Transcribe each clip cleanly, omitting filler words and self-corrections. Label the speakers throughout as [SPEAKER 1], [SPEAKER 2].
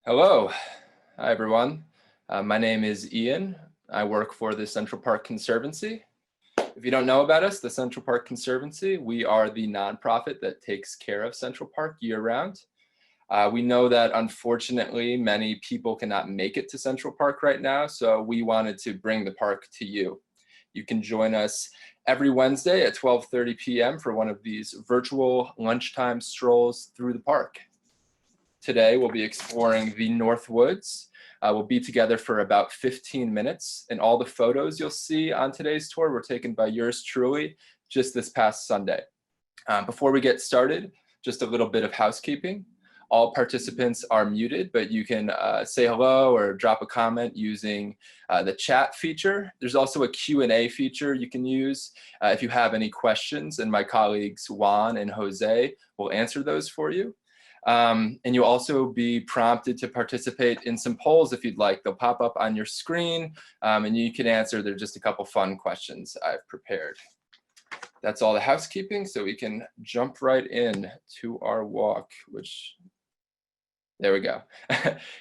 [SPEAKER 1] Hello. Hi, everyone. My name is Ian. I work for the Central Park Conservancy. If you don't know about us, the Central Park Conservancy, we are the nonprofit that takes care of Central Park year-round. We know that unfortunately many people cannot make it to Central Park right now, so we wanted to bring the park to you. You can join us every Wednesday at 12:30 p.m. for one of these virtual lunchtime strolls through the park. Today we'll be exploring the North Woods. We'll be together for about 15 minutes, and all the photos you'll see on today's tour were taken by yours truly just this past Sunday. Before we get started, just a little bit of housekeeping. All participants are muted, but you can say hello or drop a comment using the chat feature. There's also a Q&A feature you can use if you have any questions, and my colleagues Juan and Jose will answer those for you. And you'll also be prompted to participate in some polls if you'd like. They'll pop up on your screen and you can answer. They're just a couple fun questions I've prepared. That's all the housekeeping, so we can jump right in to our walk, which, there we go.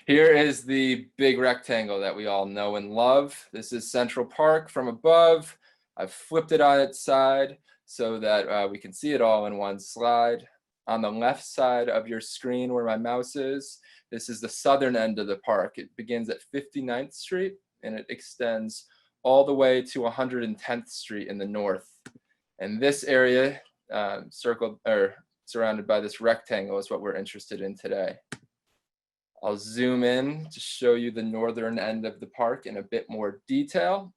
[SPEAKER 1] Here is the big rectangle that we all know and love. This is Central Park from above. I've flipped it on its side so that we can see it all in one slide. On the left side of your screen where my mouse is, this is the southern end of the park. It begins at 59th Street and it extends all the way to 110th Street in the north. And this area circled or surrounded by this rectangle is what we're interested in today. I'll zoom in to show you the northern end of the park in a bit more detail.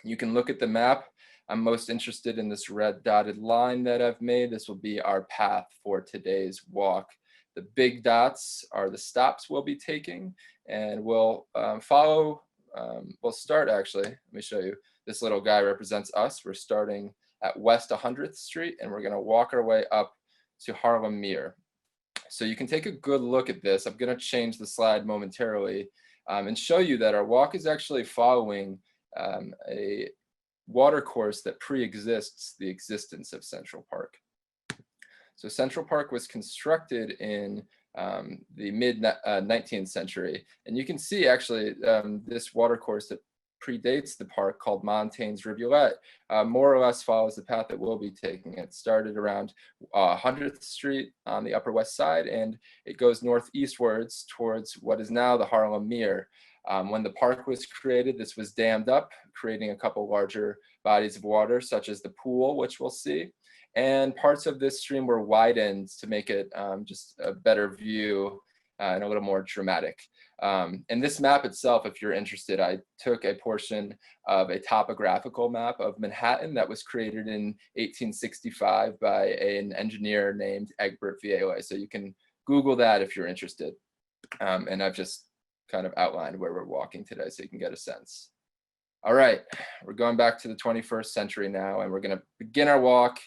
[SPEAKER 1] You can look at the map. I'm most interested in this red dotted line that I've made. This will be our path for today's walk. The big dots are the stops we'll be taking, and we'll we'll start actually, let me show you. This little guy represents us. We're starting at West 100th Street, and we're gonna walk our way up to Harlem Mere. So you can take a good look at this. I'm gonna change the slide momentarily and show you that our walk is actually following a water course that pre-exists the existence of Central Park. So Central Park was constructed in the mid 19th century, and you can see actually this water course that predates the park called Montaigne's Rivulet more or less follows the path that we'll be taking. It started around 100th Street on the Upper West Side, and it goes northeastwards towards what is now the Harlem Mere. When the park was created, this was dammed up, creating a couple larger bodies of water, such as the pool, which we'll see. And parts of this stream were widened to make it just a better view and a little more dramatic. And this map itself, if you're interested, I took a portion of a topographical map of Manhattan that was created in 1865 by an engineer named Egbert Viele. So you can Google that if you're interested. And I've just kind of outlined where we're walking today so you can get a sense. All right, we're going back to the 21st century now, and we're gonna begin our walk.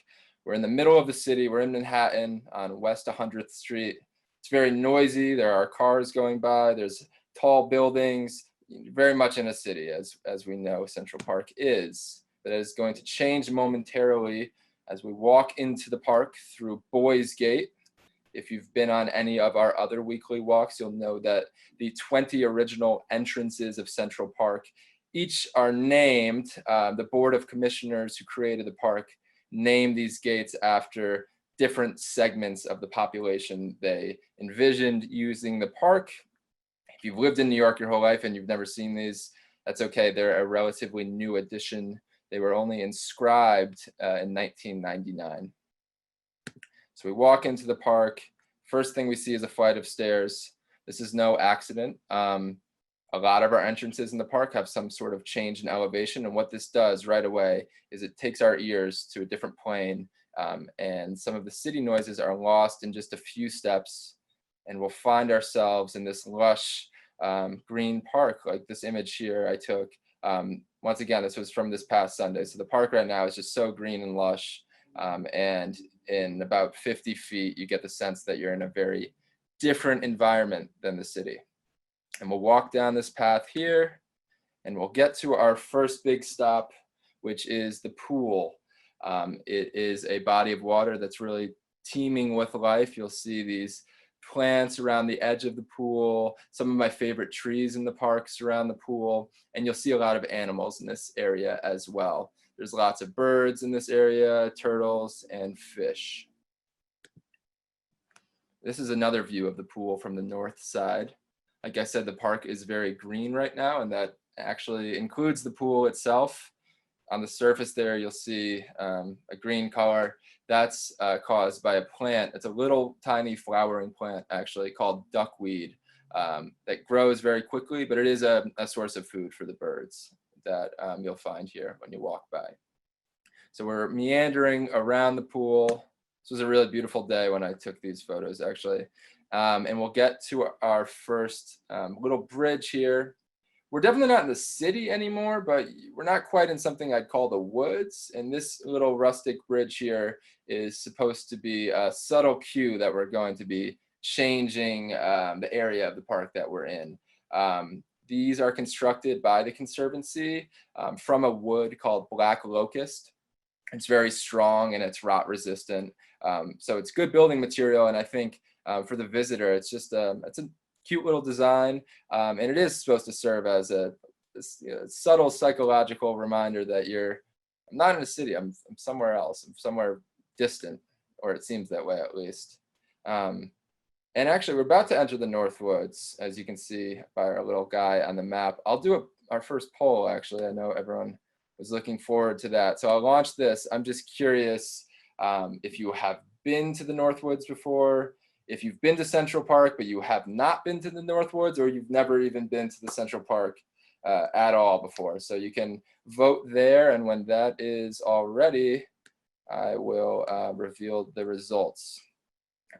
[SPEAKER 1] We're in the middle of the city. We're in Manhattan on West 100th Street. It's very noisy. There are cars going by. There's tall buildings, very much in a city, as we know Central Park is. That is going to change momentarily as we walk into the park through Bois Gate. If you've been on any of our other weekly walks, you'll know that the 20 original entrances of Central Park, each are named, the Board of Commissioners who created the park named these gates after different segments of the population they envisioned using the park. If you've lived in New York your whole life and you've never seen these, that's okay. They're a relatively new addition. They were only inscribed in 1999. So we walk into the park. First thing we see is a flight of stairs. This is no accident. A lot of our entrances in the park have some sort of change in elevation. And what this does right away is it takes our ears to a different plane. And some of the city noises are lost in just a few steps. And we'll find ourselves in this lush green park, like this image here I took. Once again, this was from this past Sunday. So the park right now is just so green and lush. And in about 50 feet, you get the sense that you're in a very different environment than the city. And we'll walk down this path here, and we'll get to our first big stop, which is the pool. It is a body of water that's really teeming with life. You'll see these plants around the edge of the pool. Some of my favorite trees in the park surround the pool, and you'll see a lot of animals in this area as well. There's lots of birds in this area, turtles and fish. This is another view of the pool from the north side. Like I said, the park is very green right now, and that actually includes the pool itself. On the surface there, you'll see a green color. That's caused by a plant. It's a little tiny flowering plant actually called duckweed that grows very quickly, but it is a source of food for the birds that you'll find here when you walk by. So we're meandering around the pool. This was a really beautiful day when I took these photos actually. And we'll get to our first little bridge here. We're definitely not in the city anymore, but we're not quite in something I'd call the woods. And this little rustic bridge here is supposed to be a subtle cue that we're going to be changing the area of the park that we're in. These are constructed by the Conservancy from a wood called black locust. It's very strong and it's rot resistant. So it's good building material. And I think for the visitor, it's just it's a cute little design, and it is supposed to serve as a subtle psychological reminder that I'm not in a city, I'm somewhere else, I'm somewhere distant, or it seems that way at least. And actually, we're about to enter the North Woods, as you can see by our little guy on the map. I'll do our first poll, actually. I know everyone was looking forward to that. So I'll launch this. I'm just curious if you have been to the North Woods before, if you've been to Central Park, but you have not been to the North Woods, or you've never even been to the Central Park at all before. So you can vote there, and when that is all ready, I will reveal the results.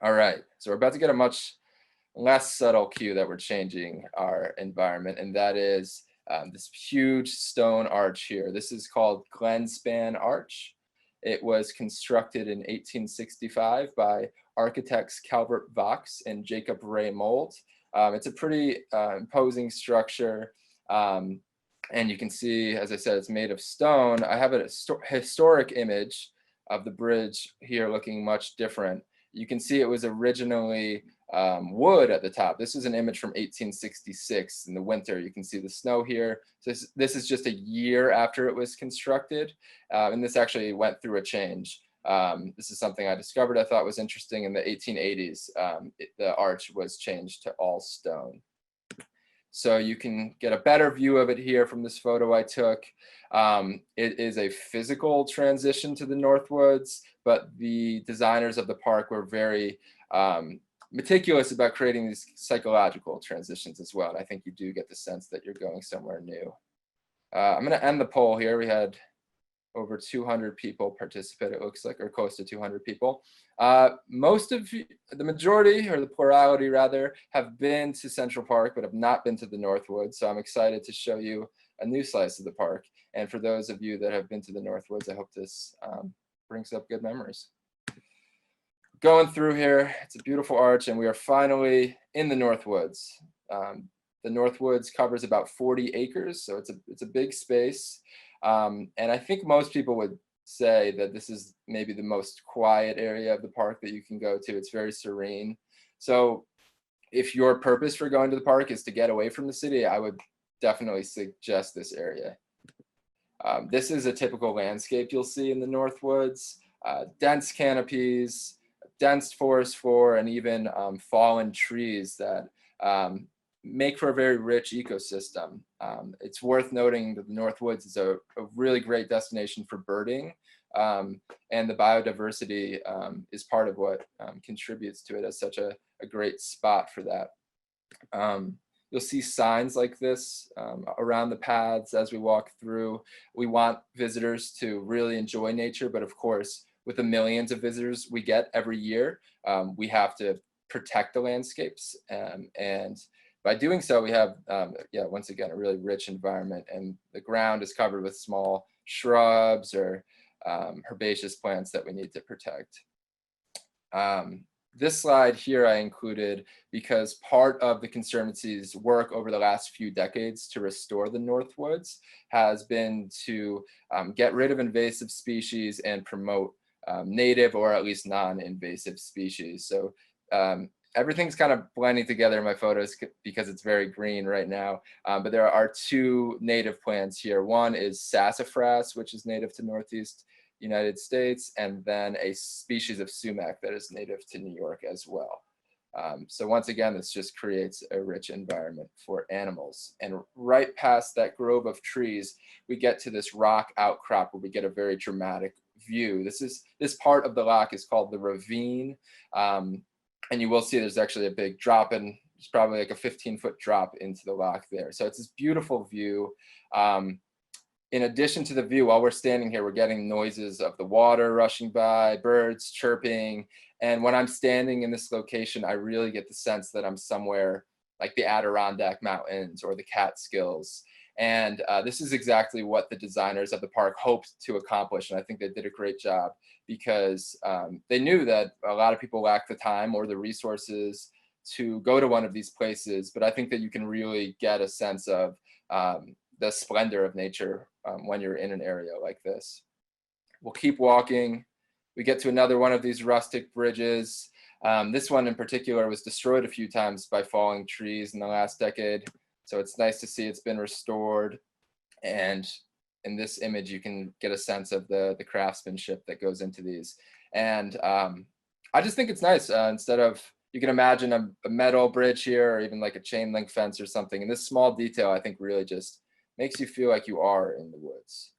[SPEAKER 1] All right, so we're about to get a much less subtle cue that we're changing our environment, and that is this huge stone arch here. This is called Glen Span Arch. It was constructed in 1865 by architects Calvert Vaux and Jacob Ray Mold. It's a pretty imposing structure. And you can see, as I said, it's made of stone. I have a historic image of the bridge here looking much different. You can see it was originally wood at the top. This is an image from 1866 in the winter. You can see the snow here. So this is just a year after it was constructed. And this actually went through a change. This is something I discovered I thought was interesting. In the 1880s, the arch was changed to all stone. So you can get a better view of it here from this photo I took. It is a physical transition to the North Woods, but the designers of the park were very meticulous about creating these psychological transitions as well. And I think you do get the sense that you're going somewhere new. I'm going to end the poll here. We had over 200 people participate, it looks like, or close to 200 people. Most of the majority, or the plurality rather, have been to Central Park, but have not been to the North Woods. So I'm excited to show you a new slice of the park. And for those of you that have been to the North Woods, I hope this brings up good memories. Going through here, it's a beautiful arch, and we are finally in the North Woods. The North Woods covers about 40 acres, so it's a big space. And I think most people would say that this is maybe the most quiet area of the park that you can go to. It's very serene. So if your purpose for going to the park is to get away from the city, I would definitely suggest this area. This is a typical landscape you'll see in the North Woods. Dense canopies, dense forest floor, and even fallen trees that make for a very rich ecosystem. It's worth noting that the North Woods is a really great destination for birding, and the biodiversity is part of what contributes to it as such a great spot for that. You'll see signs like this around the paths as we walk through. We want visitors to really enjoy nature, but of course, with the millions of visitors we get every year, we have to protect the landscapes. And by doing so, we have, once again, a really rich environment, and the ground is covered with small shrubs or herbaceous plants that we need to protect. This slide here I included because part of the Conservancy's work over the last few decades to restore the North Woods has been to get rid of invasive species and promote native or at least non-invasive species. So everything's kind of blending together in my photos because it's very green right now. But there are two native plants here. One is sassafras, which is native to Northeast United States, and then a species of sumac that is native to New York as well. So once again, this just creates a rich environment for animals. And right past that grove of trees, we get to this rock outcrop where we get a very dramatic view. This part of the loch is called the ravine. And you will see there's actually a big drop, and it's probably like a 15-foot drop into the loch there. So it's this beautiful view. In addition to the view, while we're standing here, we're getting noises of the water rushing by, birds chirping. And when I'm standing in this location, I really get the sense that I'm somewhere like the Adirondack Mountains or the Catskills. And this is exactly what the designers of the park hoped to accomplish. And I think they did a great job because they knew that a lot of people lack the time or the resources to go to one of these places. But I think that you can really get a sense of the splendor of nature when you're in an area like this. We'll keep walking. We get to another one of these rustic bridges. This one in particular was destroyed a few times by falling trees in the last decade. So it's nice to see it's been restored. And in this image, you can get a sense of the craftsmanship that goes into these. And I just think it's nice. Instead of, you can imagine a metal bridge here or even like a chain link fence or something. And this small detail, I think, really just makes you feel like you are in the woods.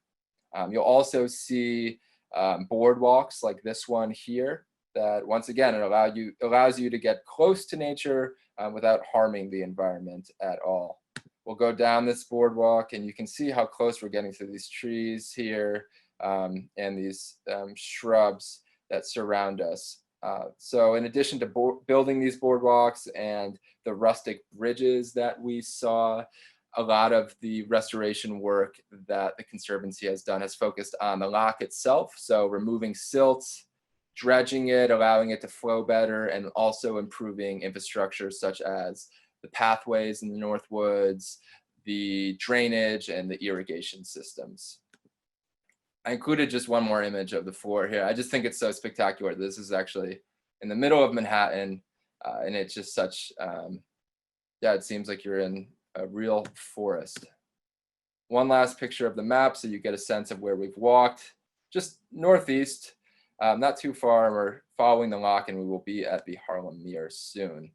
[SPEAKER 1] You'll also see boardwalks like this one here that, once again, it allows you to get close to nature without harming the environment at all. We'll go down this boardwalk and you can see how close we're getting to these trees here and these shrubs that surround us. So in addition to building these boardwalks and the rustic bridges that we saw, a lot of the restoration work that the Conservancy has done has focused on the loch itself. So removing silts, dredging it, allowing it to flow better, and also improving infrastructure such as the pathways in the North Woods, the drainage, and the irrigation systems. I included just one more image of the floor here. I just think it's so spectacular. This is actually in the middle of Manhattan, and it's just such, yeah, it seems like you're in a real forest. One last picture of the map so you get a sense of where we've walked. Just northeast, not too far. We're following the loch and we will be at the Harlem Mere soon.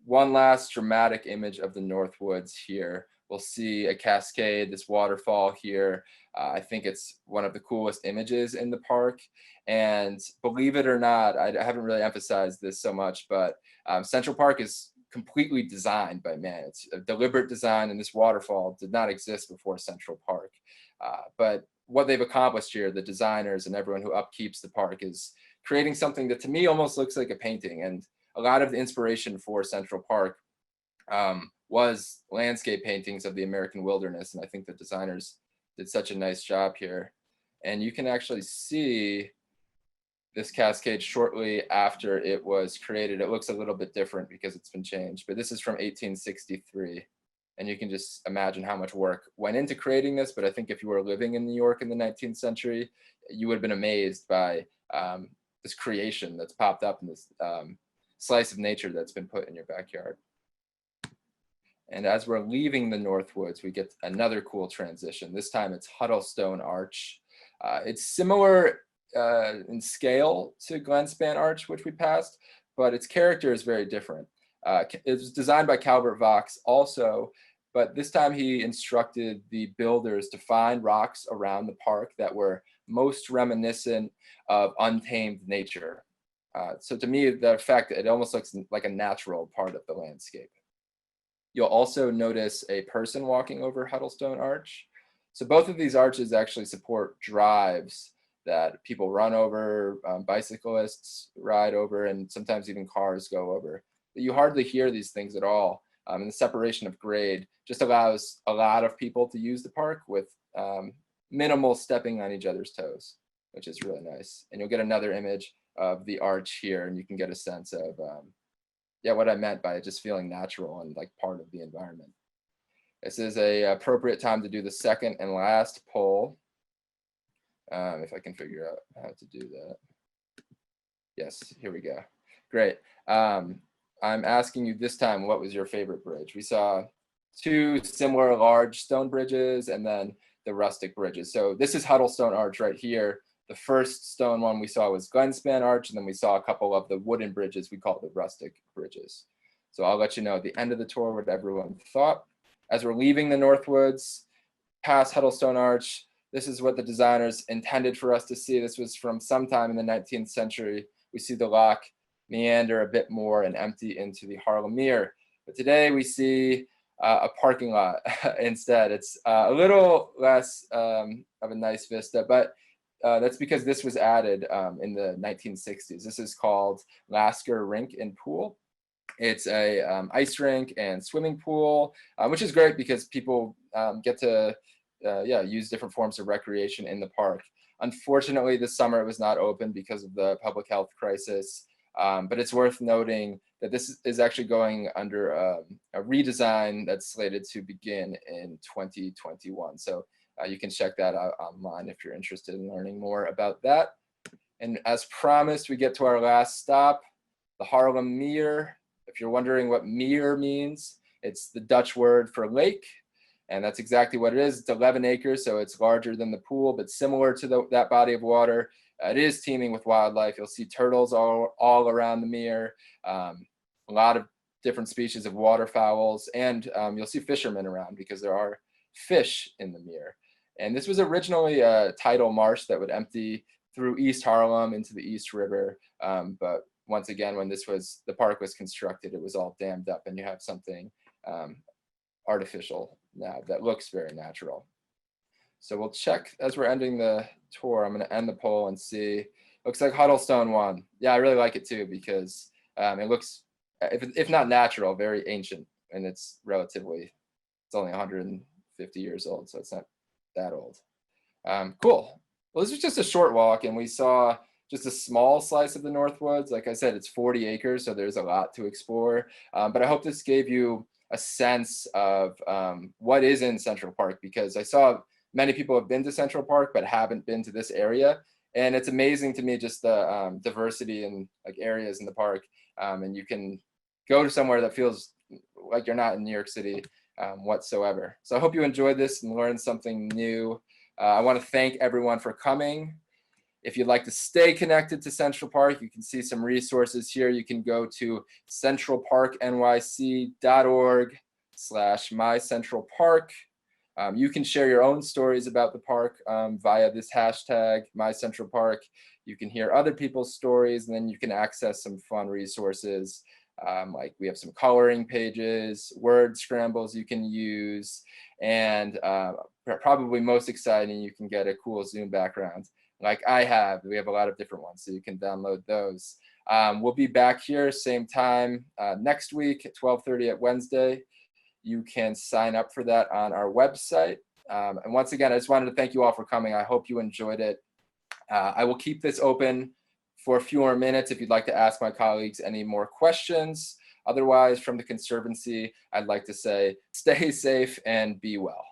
[SPEAKER 1] One last dramatic image of the North Woods here. We'll see a cascade, this waterfall here. I think it's one of the coolest images in the park. And believe it or not, I haven't really emphasized this so much, but Central Park is completely designed by man. It's a deliberate design, and this waterfall did not exist before Central Park. But what they've accomplished here, the designers and everyone who upkeeps the park, is creating something that to me almost looks like a painting. And a lot of the inspiration for Central Park was landscape paintings of the American wilderness. And I think the designers did such a nice job here. And you can actually see this cascade shortly after it was created. It looks a little bit different because it's been changed, but this is from 1863. And you can just imagine how much work went into creating this. But I think if you were living in New York in the 19th century, you would have been amazed by this creation that's popped up in this slice of nature that's been put in your backyard. And as we're leaving the North Woods, we get another cool transition. This time it's Hudl Stone Arch. It's similar in scale to Glen Span Arch, which we passed, but its character is very different. It was designed by Calvert Vaux also, but this time he instructed the builders to find rocks around the park that were most reminiscent of untamed nature. So to me, the effect, it almost looks like a natural part of the landscape. You'll also notice a person walking over Huddlestone Arch. So both of these arches actually support drives that people run over, bicyclists ride over, and sometimes even cars go over. But you hardly hear these things at all. And the separation of grade just allows a lot of people to use the park with minimal stepping on each other's toes, which is really nice. And you'll get another image of the arch here, and you can get a sense of yeah, what I meant by it just feeling natural and like part of the environment. This is a appropriate time to do the second and last poll. If I can figure out how to do that. Yes, here we go. Great. I'm asking you this time, what was your favorite bridge? We saw two similar large stone bridges and then the rustic bridges. So this is Huddle Stone Arch right here. The first stone one we saw was Glen Span Arch, and then we saw a couple of the wooden bridges we call the rustic bridges. So I'll let you know at the end of the tour what everyone thought. As we're leaving the Northwoods, past Huddle Stone Arch, this is what the designers intended for us to see. This was from sometime in the 19th century. We see the loch meander a bit more and empty into the Haarlem Mere. But today we see a parking lot instead. It's a little less of a nice vista, but that's because this was added in the 1960s. This is called Lasker Rink and Pool. It's a ice rink and swimming pool, which is great because people get to use different forms of recreation in the park. Unfortunately, this summer it was not open because of the public health crisis, but it's worth noting that this is actually going under a redesign that's slated to begin in 2021. So you can check that out online if you're interested in learning more about that. And as promised, we get to our last stop, the Haarlem Mere. If you're wondering what Mere means, it's the Dutch word for lake. And that's exactly what it is. It's 11 acres, so it's larger than the pool, but similar to that body of water. It is teeming with wildlife. You'll see turtles all around the mere, a lot of different species of waterfowls, and you'll see fishermen around because there are fish in the mere. And this was originally a tidal marsh that would empty through East Harlem into the East River. But once again, when the park was constructed, it was all dammed up, and you have something artificial now that looks very natural. So we'll check as we're ending the tour. I'm going to end the poll and see. Looks like Huddlestone won. Yeah, I really like it too because it looks, if not natural, very ancient, and it's only 150 years old, so it's not that old. Cool. Well, this was just a short walk, and we saw just a small slice of the Northwoods. Like I said, it's 40 acres, so there's a lot to explore. But I hope this gave you a sense of what is in Central Park, because I saw many people have been to Central Park but haven't been to this area, and it's amazing to me just the diversity in like areas in the park, and you can go to somewhere that feels like you're not in New York City whatsoever. So I hope you enjoyed this and learned something new. I want to thank everyone for coming. If you'd like to stay connected to Central Park, you can see some resources here. You can go to centralparknyc.org/mycentralpark. You can share your own stories about the park via this hashtag, mycentralpark. You can hear other people's stories, and then you can access some fun resources. Like we have some coloring pages, word scrambles you can use, and probably most exciting, you can get a cool Zoom background. Like I have, we have a lot of different ones, so you can download those. We'll be back here same time next week at 12:30 at Wednesday. You can sign up for that on our website. And once again, I just wanted to thank you all for coming. I hope you enjoyed it. I will keep this open for a few more minutes if you'd like to ask my colleagues any more questions. Otherwise, from the Conservancy, I'd like to say stay safe and be well.